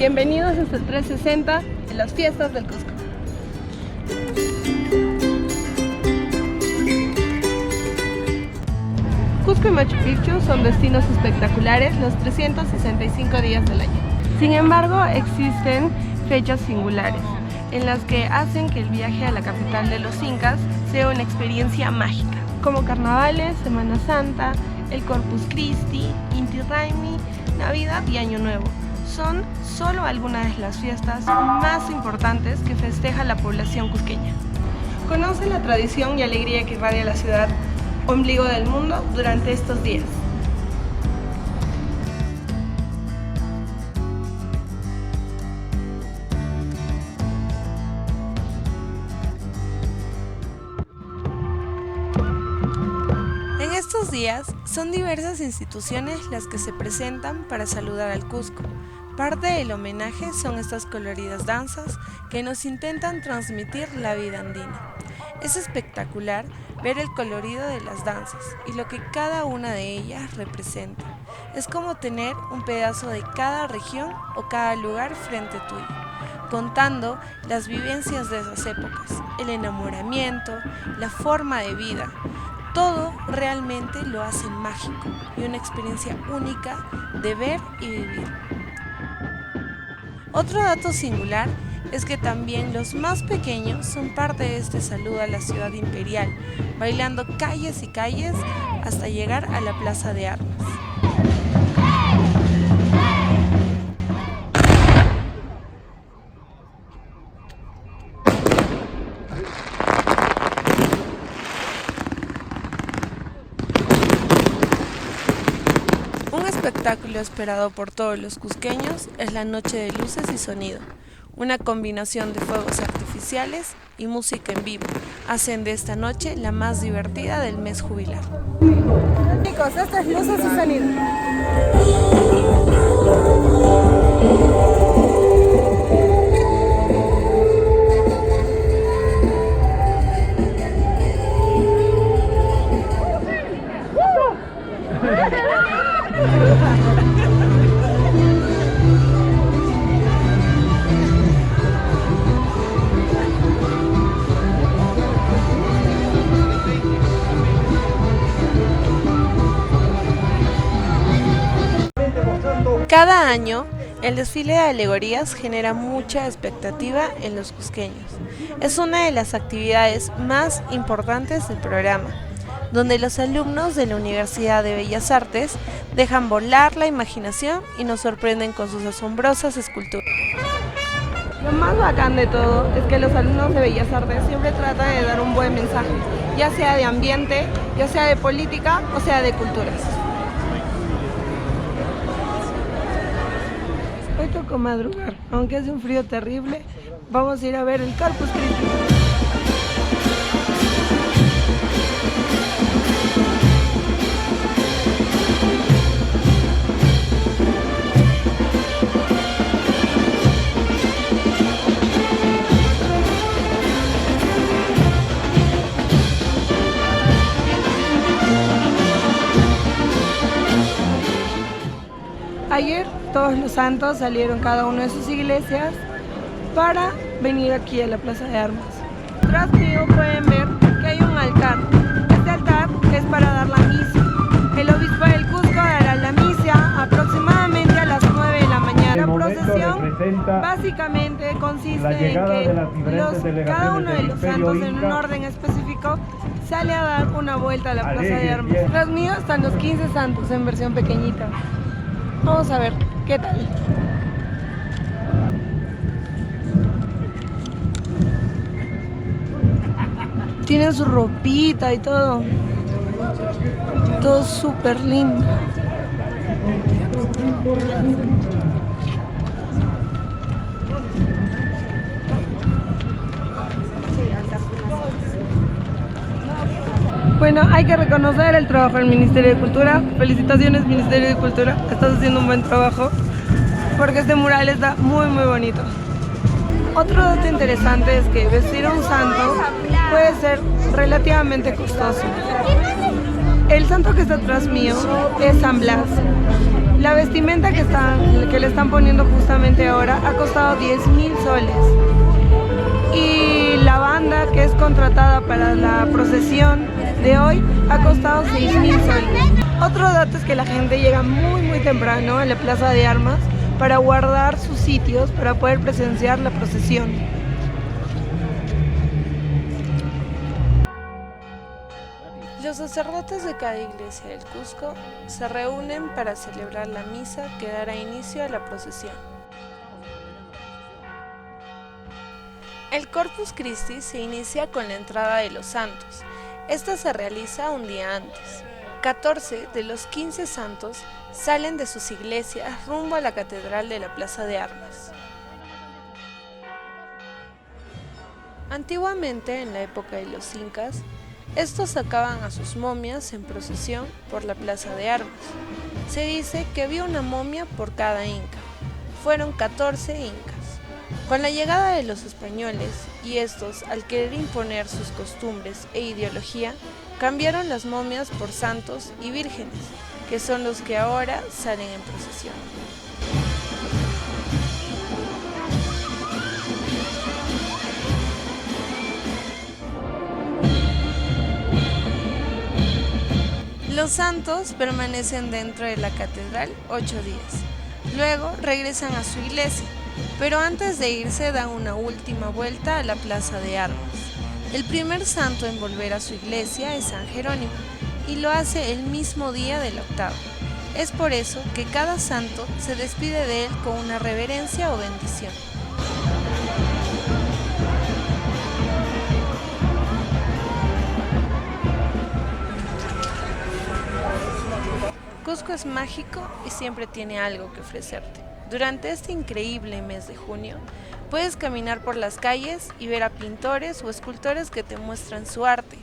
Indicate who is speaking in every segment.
Speaker 1: Bienvenidos a este 360 en las fiestas del Cusco. Cusco y Machu Picchu son destinos espectaculares los 365 días del año. Sin embargo, existen fechas singulares en las que hacen que el viaje a la capital de los incas sea una experiencia mágica, como carnavales, Semana Santa, el Corpus Christi, Inti Raymi, Navidad y Año Nuevo. Son solo algunas de las fiestas más importantes que festeja la población cusqueña. Conoce la tradición y alegría que irradia la ciudad, ombligo del mundo, durante estos días. En estos días son diversas instituciones las que se presentan para saludar al Cusco. Parte del homenaje son estas coloridas danzas que nos intentan transmitir la vida andina. Es espectacular ver el colorido de las danzas y lo que cada una de ellas representa. Es como tener un pedazo de cada región o cada lugar frente tuyo, contando las vivencias de esas épocas, el enamoramiento, la forma de vida. Todo realmente lo hace mágico y una experiencia única de ver y vivir. Otro dato singular es que también los más pequeños son parte de este saludo a la ciudad imperial, bailando calles y calles hasta llegar a la Plaza de Armas. Un espectáculo esperado por todos los cusqueños es la Noche de Luces y Sonido. Una combinación de fuegos artificiales y música en vivo hacen de esta noche la más divertida del mes jubilar. Chicos, esto es Luces y Sonido. Cada año, el desfile de alegorías genera mucha expectativa en los cusqueños. Es una de las actividades más importantes del programa, donde los alumnos de la Universidad de Bellas Artes dejan volar la imaginación y nos sorprenden con sus asombrosas esculturas. Lo más bacán de todo es que los alumnos de Bellas Artes siempre tratan de dar un buen mensaje, ya sea de ambiente, ya sea de política o sea de culturas. Hoy tocó madrugar, aunque hace un frío terrible, vamos a ir a ver el Corpus Christi. Ayer todos los santos salieron cada uno de sus iglesias para venir aquí a la Plaza de Armas. Tras mío pueden ver que hay un altar. Este altar es para dar la misa. El obispo del Cusco dará la misa aproximadamente a las 9 de la mañana. La procesión básicamente consiste en que cada uno de los santos en un orden específico sale a dar una vuelta a la Plaza de Armas. Tras mío están los 15 santos en versión pequeñita. Vamos a ver qué tal. Tienen su ropita y todo. Todo súper lindo. Bueno, hay que reconocer el trabajo del Ministerio de Cultura. Felicitaciones, Ministerio de Cultura. Estás haciendo un buen trabajo porque este mural está muy bonito. Otro dato interesante es que vestir a un santo puede ser relativamente costoso.
Speaker 2: El santo que está atrás mío es San Blas. La vestimenta que le están poniendo justamente ahora ha costado 10.000 soles. Y la banda que es contratada para la procesión de hoy ha costado 6.000 soles. Otro dato es que la gente llega muy temprano a la Plaza de Armas para guardar sus sitios para poder presenciar la procesión.
Speaker 1: Los sacerdotes de cada iglesia del Cusco se reúnen para celebrar la misa que dará inicio a la procesión. El Corpus Christi se inicia con la entrada de los santos. Esta se realiza un día antes. 14 de los 15 santos salen de sus iglesias rumbo a la catedral de la Plaza de Armas. Antiguamente, en la época de los incas, estos sacaban a sus momias en procesión por la Plaza de Armas. Se dice que había una momia por cada inca. Fueron 14 incas. Con la llegada de los españoles, y estos, al querer imponer sus costumbres e ideología, cambiaron las momias por santos y vírgenes, que son los que ahora salen en procesión. Los santos permanecen dentro de la catedral 8 días. Luego regresan a su iglesia, pero antes de irse dan una última vuelta a la Plaza de Armas. El primer santo en volver a su iglesia es San Jerónimo, y lo hace el mismo día del octavo. Es por eso que cada santo se despide de él con una reverencia o bendición. Cusco es mágico y siempre tiene algo que ofrecerte. Durante este increíble mes de junio, puedes caminar por las calles y ver a pintores o escultores que te muestran su arte.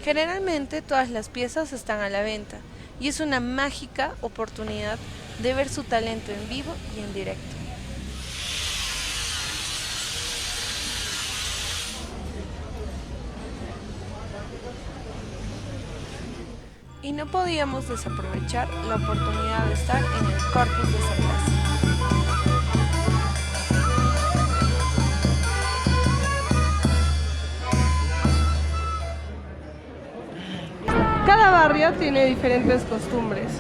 Speaker 1: Generalmente todas las piezas están a la venta y es una mágica oportunidad de ver su talento en vivo y en directo. Y no podíamos desaprovechar la oportunidad de estar en el Corpus de San Blas.
Speaker 2: Cada barrio tiene diferentes costumbres.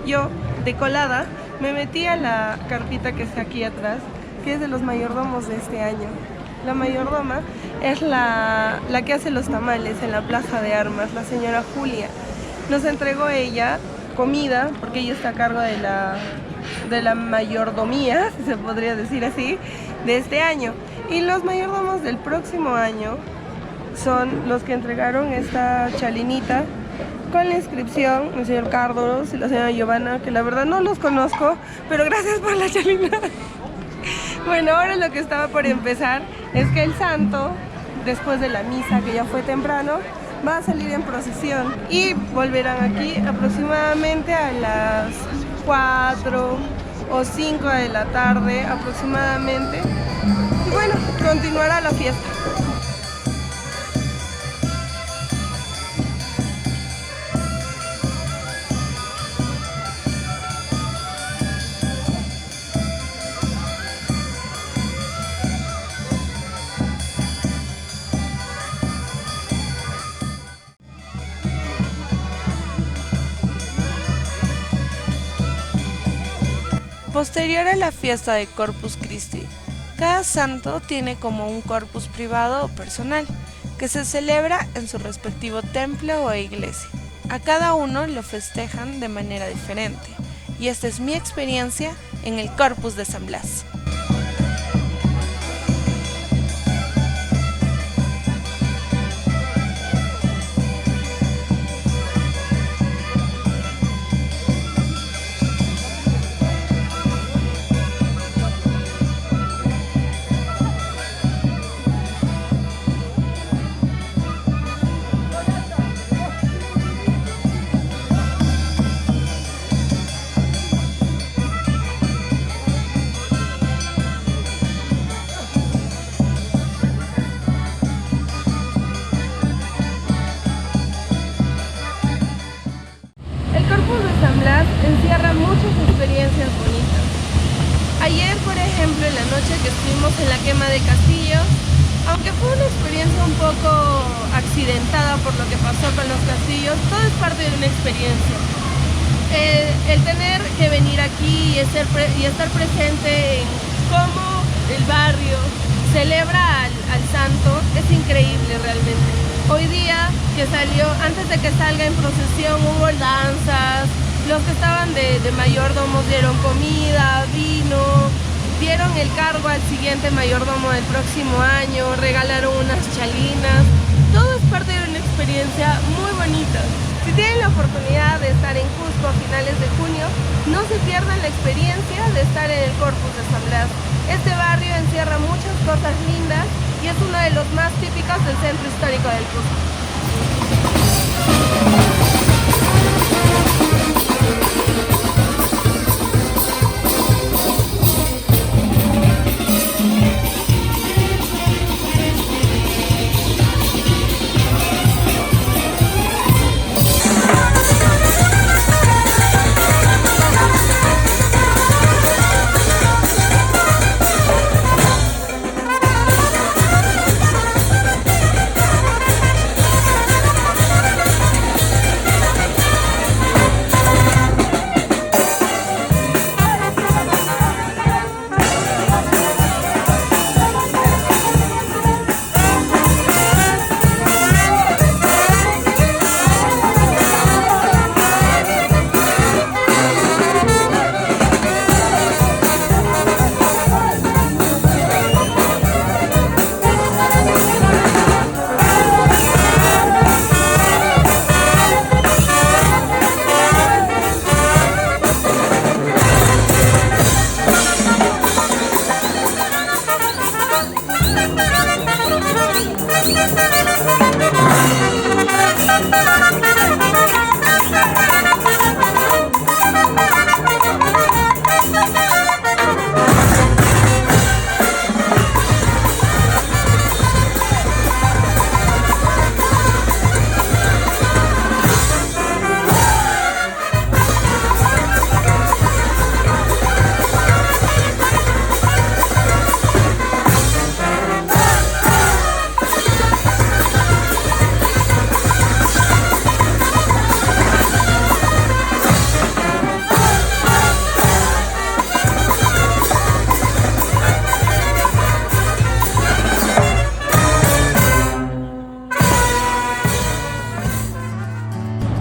Speaker 2: Yo, de colada, me metí a la carpita que está aquí atrás, que es de los mayordomos de este año. La mayordoma es la que hace los tamales en la Plaza de Armas, la señora Julia. Nos entregó ella comida, porque ella está a cargo de la mayordomía, si se podría decir así, de este año. Y los mayordomos del próximo año son los que entregaron esta chalinita con la inscripción, el señor Cárdoros y la señora Giovanna, que la verdad no los conozco, pero gracias por la chalina. Bueno, ahora lo que estaba por empezar es que el santo, después de la misa, que ya fue temprano, va a salir en procesión y volverán aquí aproximadamente a las 4 o 5 de la tarde aproximadamente. Y bueno, continuará la fiesta.
Speaker 1: Posterior a la fiesta de Corpus Christi, cada santo tiene como un corpus privado o personal, que se celebra en su respectivo templo o iglesia. A cada uno lo festejan de manera diferente, y esta es mi experiencia en el Corpus de San Blas.
Speaker 2: Corpus de San Blas encierra muchas experiencias bonitas. Ayer, por ejemplo, en la noche que estuvimos en la quema de castillos, aunque fue una experiencia un poco accidentada por lo que pasó con los castillos, todo es parte de una experiencia. El tener que venir aquí y estar presente en cómo el barrio celebra al santo es increíble realmente. Hoy día que salió, antes de que salga en procesión, hubo danzas, los que estaban de mayordomos dieron comida, vino, dieron el cargo al siguiente mayordomo del próximo año, regalaron unas chalinas. Todo es parte de una experiencia muy bonita. Si tienen la oportunidad de estar en Cusco a finales de junio, no se pierdan la experiencia de estar en el Corpus de San Blas. Este barrio encierra muchas cosas lindas y es uno de los más típicos del centro histórico del Cusco.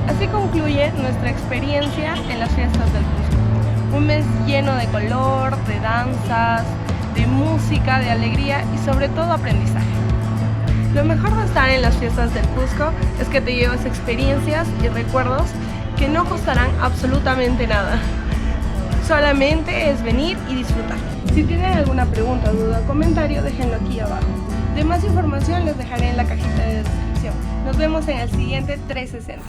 Speaker 2: Así concluye nuestra experiencia en las fiestas del Cusco. Un mes lleno de color, de danzas, de música, de alegría y sobre todo aprendizaje. Lo mejor de estar en las fiestas del Cusco es que te llevas experiencias y recuerdos que no costarán absolutamente nada. Solamente es venir y disfrutar. Si tienen alguna pregunta, duda o comentario, déjenlo aquí abajo. De más información les dejaré en la cajita de descripción. Nos vemos en el siguiente 360.